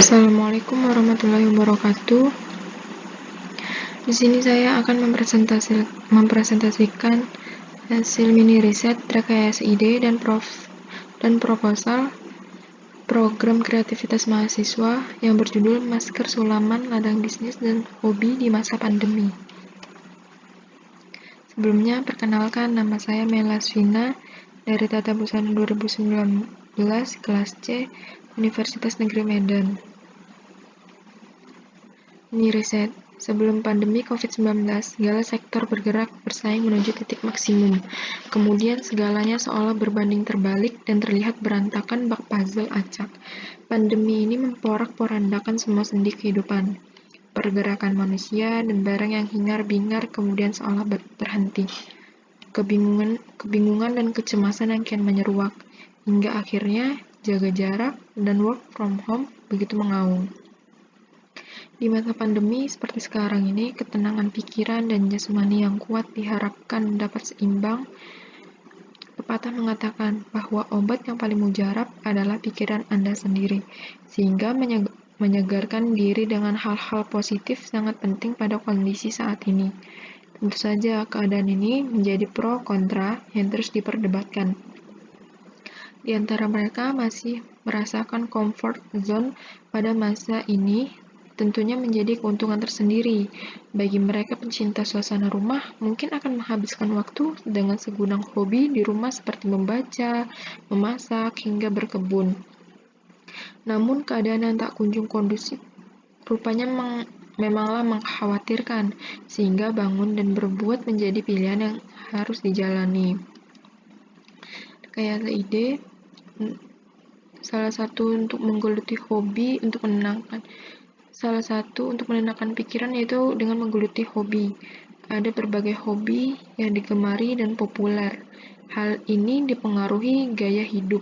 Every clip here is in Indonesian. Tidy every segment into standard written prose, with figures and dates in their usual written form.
Assalamualaikum warahmatullahi wabarakatuh. Di sini saya akan mempresentasikan hasil mini riset terkait ide dan proposal program kreativitas mahasiswa yang berjudul Masker Sulaman Ladang Bisnis dan Hobi di Masa Pandemi. Sebelumnya, perkenalkan, nama saya Melasvina dari Tata Busana 2019 kelas C Universitas Negeri Medan. Mini riset. Sebelum pandemi COVID-19, segala sektor bergerak bersaing menuju titik maksimum. Kemudian segalanya seolah berbanding terbalik dan terlihat berantakan bak puzzle acak. Pandemi ini memporak-porandakan semua sendi kehidupan. Pergerakan manusia dan barang yang hingar-bingar kemudian seolah terhenti. Kebingungan dan kecemasan yang kian menyeruak, hingga akhirnya jaga jarak dan work from home begitu mengaung. Di masa pandemi seperti sekarang ini, ketenangan pikiran dan jasmani yang kuat diharapkan dapat seimbang. Pepatah mengatakan bahwa obat yang paling mujarab adalah pikiran Anda sendiri, sehingga menyegarkan diri dengan hal-hal positif sangat penting pada kondisi saat ini. Tentu saja keadaan ini menjadi pro kontra yang terus diperdebatkan. Di antara mereka masih merasakan comfort zone pada masa ini tentunya menjadi keuntungan tersendiri. Bagi mereka pencinta suasana rumah, mungkin akan menghabiskan waktu dengan segudang hobi di rumah seperti membaca, memasak, hingga berkebun. Namun keadaan yang tak kunjung kondusif rupanya memanglah mengkhawatirkan, sehingga bangun dan berbuat menjadi pilihan yang harus dijalani. Kayak ide, salah satu untuk menggeluti hobi untuk menenangkan pikiran yaitu dengan menggeluti hobi. Ada berbagai hobi yang digemari dan populer. Hal ini dipengaruhi gaya hidup,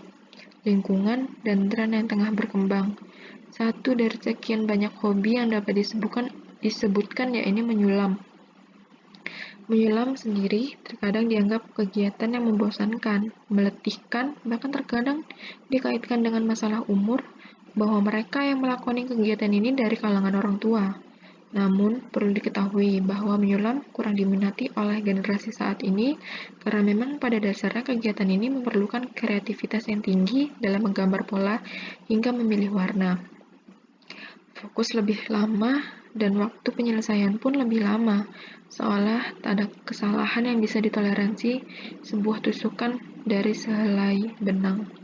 lingkungan, dan tren yang tengah berkembang. Satu dari sekian banyak hobi yang dapat disebutkan yaitu menyulam. Menyulam sendiri terkadang dianggap kegiatan yang membosankan, meletihkan, bahkan terkadang dikaitkan dengan masalah umur, bahwa mereka yang melakukan kegiatan ini dari kalangan orang tua. Namun, perlu diketahui bahwa menyulam kurang diminati oleh generasi saat ini karena memang pada dasarnya kegiatan ini memerlukan kreativitas yang tinggi dalam menggambar pola hingga memilih warna. Fokus lebih lama dan waktu penyelesaian pun lebih lama, seolah tak ada kesalahan yang bisa ditoleransi sebuah tusukan dari sehelai benang.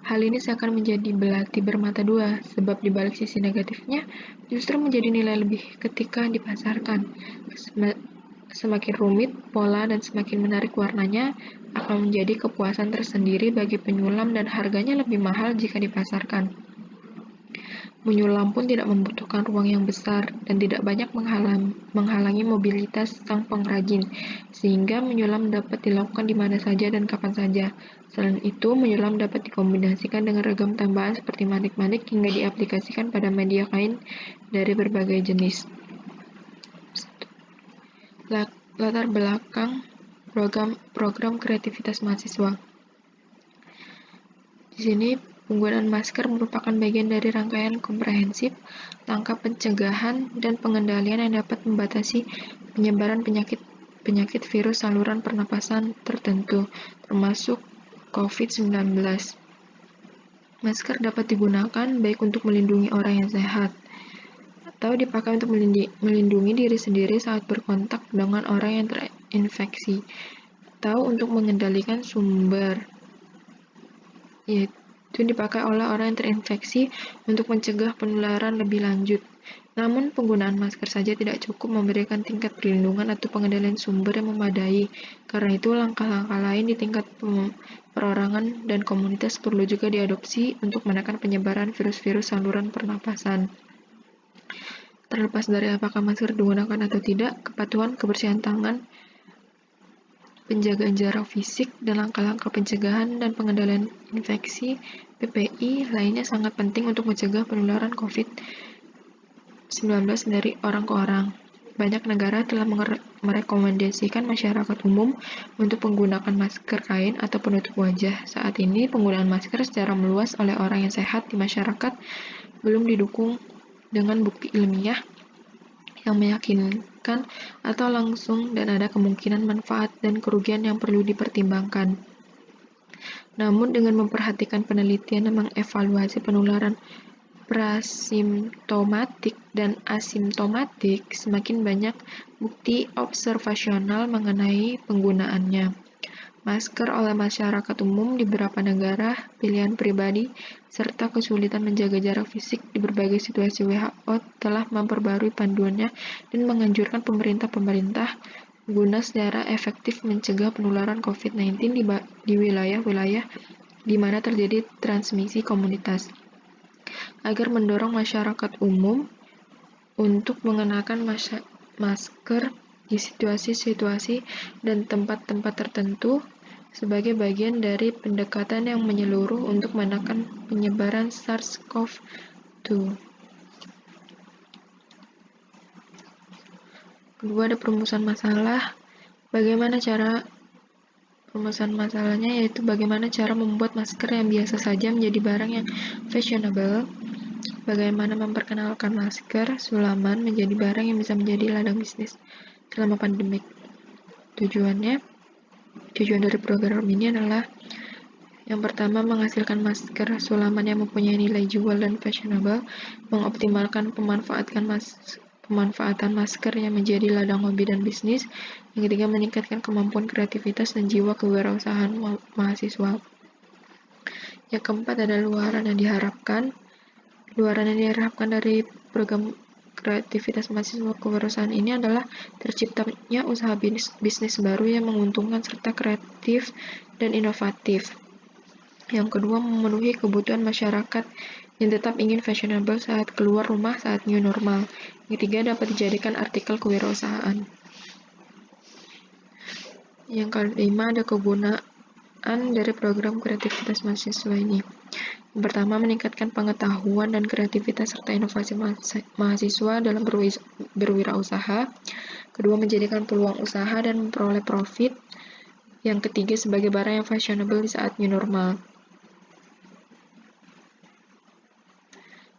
Hal ini seakan menjadi belati bermata dua, sebab di balik sisi negatifnya justru menjadi nilai lebih ketika dipasarkan. Semakin rumit pola dan semakin menarik warnanya akan menjadi kepuasan tersendiri bagi penyulam dan harganya lebih mahal jika dipasarkan. Menyulam pun tidak membutuhkan ruang yang besar dan tidak banyak menghalangi mobilitas sang pengrajin, sehingga menyulam dapat dilakukan di mana saja dan kapan saja. Selain itu, menyulam dapat dikombinasikan dengan ragam tambahan seperti manik-manik hingga diaplikasikan pada media kain dari berbagai jenis. Latar belakang program kreativitas mahasiswa. Di sini penggunaan masker merupakan bagian dari rangkaian komprehensif langkah pencegahan dan pengendalian yang dapat membatasi penyebaran penyakit virus saluran pernapasan tertentu, termasuk COVID-19. Masker dapat digunakan baik untuk melindungi orang yang sehat, atau dipakai untuk melindungi diri sendiri saat berkontak dengan orang yang terinfeksi, atau untuk mengendalikan sumber, yaitu dipakai oleh orang yang terinfeksi untuk mencegah penularan lebih lanjut. Namun, penggunaan masker saja tidak cukup memberikan tingkat perlindungan atau pengendalian sumber yang memadai. Karena itu, langkah-langkah lain di tingkat perorangan dan komunitas perlu juga diadopsi untuk menekan penyebaran virus-virus saluran pernapasan. Terlepas dari apakah masker digunakan atau tidak, kepatuhan, kebersihan tangan, penjagaan jarak fisik, dan langkah-langkah pencegahan dan pengendalian infeksi PPI lainnya sangat penting untuk mencegah penularan COVID-19 dari orang ke orang. banyak negara telah merekomendasikan masyarakat umum untuk menggunakan masker kain atau penutup wajah. Saat ini, penggunaan masker secara meluas oleh orang yang sehat di masyarakat belum didukung dengan bukti ilmiah yang meyakinkan atau langsung, dan ada kemungkinan manfaat dan kerugian yang perlu dipertimbangkan. Namun, dengan memperhatikan penelitian dan mengevaluasi penularan prasimptomatik dan asimptomatik, semakin banyak bukti observasional mengenai penggunaannya. Masker oleh masyarakat umum di beberapa negara, pilihan pribadi, serta kesulitan menjaga jarak fisik di berbagai situasi. WHO telah memperbarui panduannya dan menganjurkan pemerintah-pemerintah guna secara efektif mencegah penularan COVID-19 di wilayah-wilayah di mana terjadi transmisi komunitas, agar mendorong masyarakat umum untuk mengenakan masker di situasi-situasi dan tempat-tempat tertentu sebagai bagian dari pendekatan yang menyeluruh untuk menekan penyebaran SARS-CoV-2. Kedua, ada perumusan masalah. Perumusan masalahnya yaitu bagaimana cara membuat masker yang biasa saja menjadi barang yang fashionable. Bagaimana memperkenalkan masker sulaman menjadi barang yang bisa menjadi ladang bisnis selama pandemik. Tujuan dari program ini adalah yang pertama, menghasilkan masker sulaman yang mempunyai nilai jual dan fashionable, mengoptimalkan pemanfaatan masker yang menjadi ladang hobi dan bisnis. Yang ketiga, meningkatkan kemampuan kreativitas dan jiwa kewirausahaan mahasiswa. Yang keempat, ada luaran yang diharapkan dari program kreativitas mahasiswa kewirausahaan ini adalah terciptanya usaha bisnis baru yang menguntungkan serta kreatif dan inovatif. Yang kedua, memenuhi kebutuhan masyarakat yang tetap ingin fashionable saat keluar rumah saat new normal. Yang ketiga, dapat dijadikan artikel kewirausahaan. Yang kelima, ada kegunaan dari program kreativitas mahasiswa ini. Yang pertama, meningkatkan pengetahuan dan kreativitas serta inovasi mahasiswa dalam berwirausaha. Kedua, menjadikan peluang usaha dan memperoleh profit. Yang ketiga, sebagai barang yang fashionable di saat new normal.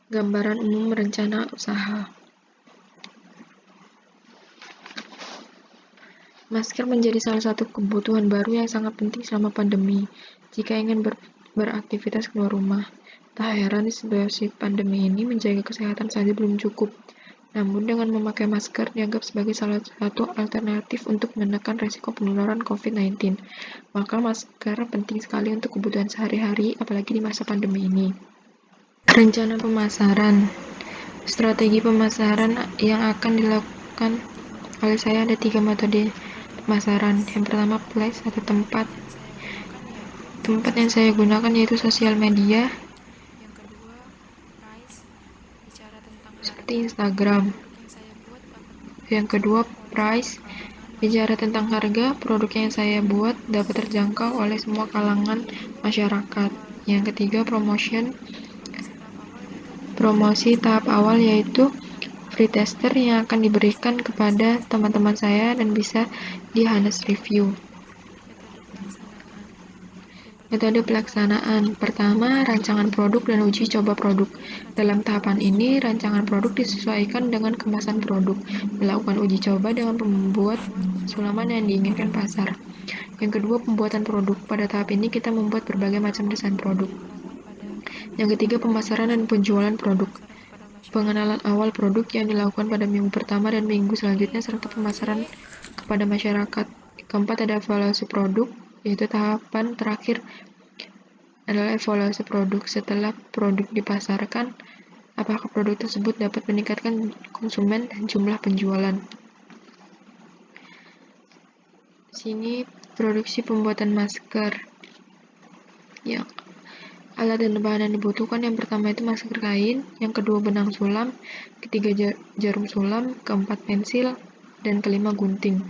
Gambaran umum rencana usaha. Masker menjadi salah satu kebutuhan baru yang sangat penting selama pandemi. Jika ingin beraktivitas keluar rumah, tak heran di situasi pandemi ini menjaga kesehatan saja belum cukup. Namun dengan memakai masker dianggap sebagai salah satu alternatif untuk menekan risiko penularan COVID-19. Maka masker penting sekali untuk kebutuhan sehari-hari, apalagi di masa pandemi ini. Rencana pemasaran. Strategi pemasaran yang akan dilakukan oleh saya ada 3 metode pemasaran. Yang pertama, place atau tempat. Tempat yang saya gunakan yaitu sosial media seperti Instagram. Yang kedua, price. Bicara tentang harga, produk yang saya buat dapat terjangkau oleh semua kalangan masyarakat. Yang ketiga, promosi tahap awal yaitu free tester yang akan diberikan kepada teman-teman saya dan bisa di Hanes review. Metode pelaksanaan. Pertama, rancangan produk dan uji coba produk. Dalam tahapan ini, rancangan produk disesuaikan dengan kemasan produk, melakukan uji coba dengan pembuat sulaman yang diinginkan pasar. Yang kedua, pembuatan produk. Pada tahap ini kita membuat berbagai macam desain produk. Yang ketiga, pemasaran dan penjualan produk. Pengenalan awal produk yang dilakukan pada minggu pertama dan minggu selanjutnya serta pemasaran kepada masyarakat. Keempat, ada evaluasi produk, yaitu tahapan terakhir adalah evaluasi produk. Setelah produk dipasarkan, apakah produk tersebut dapat meningkatkan konsumen dan jumlah penjualan. Sini produksi pembuatan masker. Alat dan bahan yang dibutuhkan, yang pertama itu masker kain, yang kedua benang sulam, ketiga jarum sulam, keempat pensil, dan kelima gunting.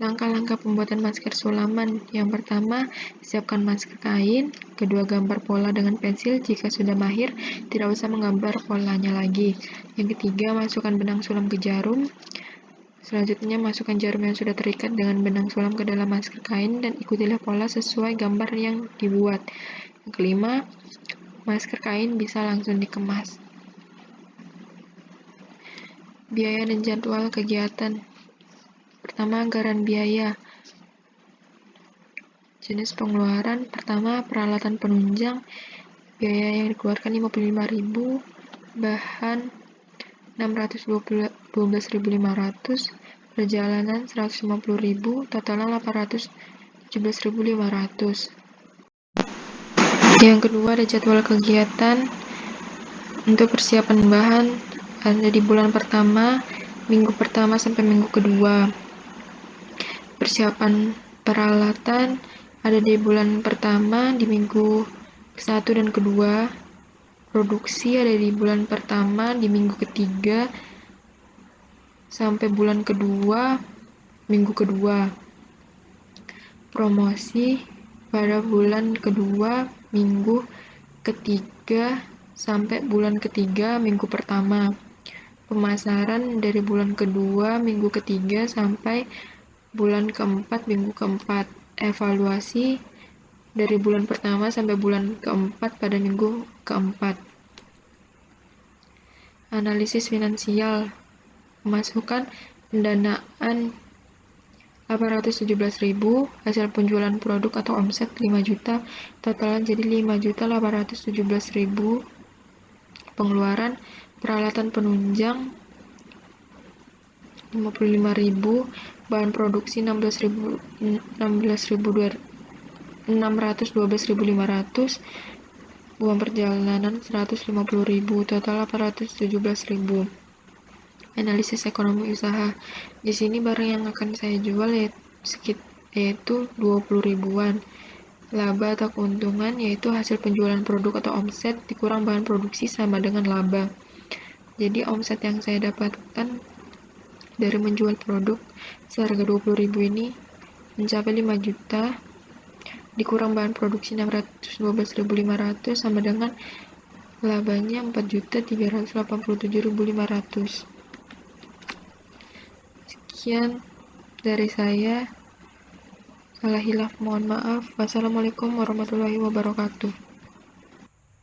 Langkah-langkah pembuatan masker sulaman. Yang pertama, siapkan masker kain. Kedua, gambar pola dengan pensil. Jika sudah mahir, tidak usah menggambar polanya lagi. Yang ketiga, masukkan benang sulam ke jarum. Selanjutnya, masukkan jarum yang sudah terikat dengan benang sulam ke dalam masker kain dan ikutilah pola sesuai gambar yang dibuat. Yang kelima, masker kain bisa langsung dikemas. Biaya dan jadwal kegiatan. Pertama, anggaran biaya. Jenis pengeluaran. Pertama, peralatan penunjang. Biaya yang dikeluarkan 55.000, bahan 612.500, perjalanan 150.000, totalnya 817.500. Yang kedua, ada jadwal kegiatan. Untuk persiapan bahan ada di bulan pertama, minggu pertama sampai minggu kedua. Persiapan peralatan ada di bulan pertama, di minggu 1 dan kedua. Produksi ada di bulan pertama, di minggu ketiga, sampai bulan kedua, minggu kedua. Promosi pada bulan kedua, minggu ketiga, sampai bulan ketiga, minggu pertama. Pemasaran dari bulan kedua, minggu ketiga, sampai bulan keempat, minggu keempat. Evaluasi dari bulan pertama sampai bulan keempat pada minggu keempat. Analisis finansial. Pemasukan pendanaan 817.000, hasil penjualan produk atau omset 5 juta, totalnya jadi 5.817.000. Pengeluaran peralatan penunjang 55.000, bahan produksi 612.500, uang perjalanan 150.000, total 817.000. Analisis ekonomi usaha. Di sini barang yang akan saya jual yaitu 20.000-an. Laba atau keuntungan yaitu hasil penjualan produk atau omset dikurang bahan produksi sama dengan laba. Jadi omset yang saya dapatkan dari menjual produk seharga 20.000 ini mencapai 5 juta, dikurang bahan produksi 612.500 sama dengan labanya 4.387.500. Sekian dari saya. Salah hilaf mohon maaf. Wassalamualaikum warahmatullahi wabarakatuh.